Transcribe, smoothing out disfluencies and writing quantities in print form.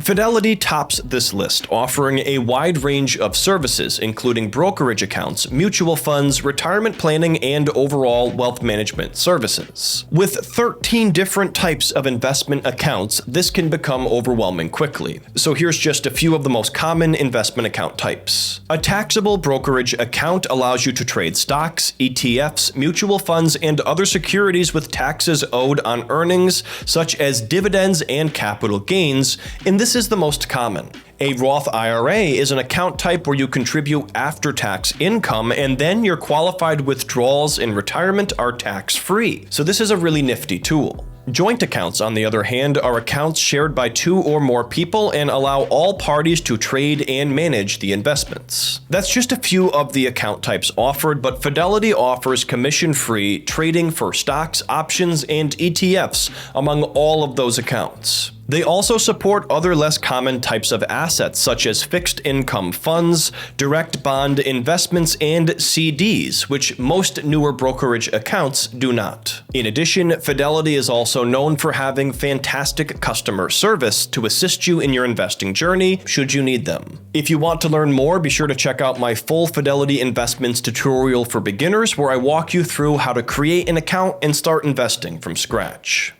Fidelity tops this list, offering a wide range of services, including brokerage accounts, mutual funds, retirement planning, and overall wealth management services. With 13 different types of investment accounts, this can become overwhelming quickly. So here's just a few of the most common investment account types. A taxable brokerage account allows you to trade stocks, ETFs, mutual funds, and other securities with taxes owed on earnings, such as dividends and capital gains, and this is the most common. A Roth IRA is an account type where you contribute after-tax income, and then your qualified withdrawals in retirement are tax-free. So this is a really nifty tool. Joint accounts, on the other hand, are accounts shared by 2 or more people and allow all parties to trade and manage the investments. That's just a few of the account types offered, but Fidelity offers commission-free trading for stocks, options, and ETFs among all of those accounts. They also support other less common types of assets, such as fixed income funds, direct bond investments, and CDs, which most newer brokerage accounts do not. In addition, Fidelity is also known for having fantastic customer service to assist you in your investing journey, should you need them. If you want to learn more, be sure to check out my full Fidelity Investments tutorial for beginners, where I walk you through how to create an account and start investing from scratch.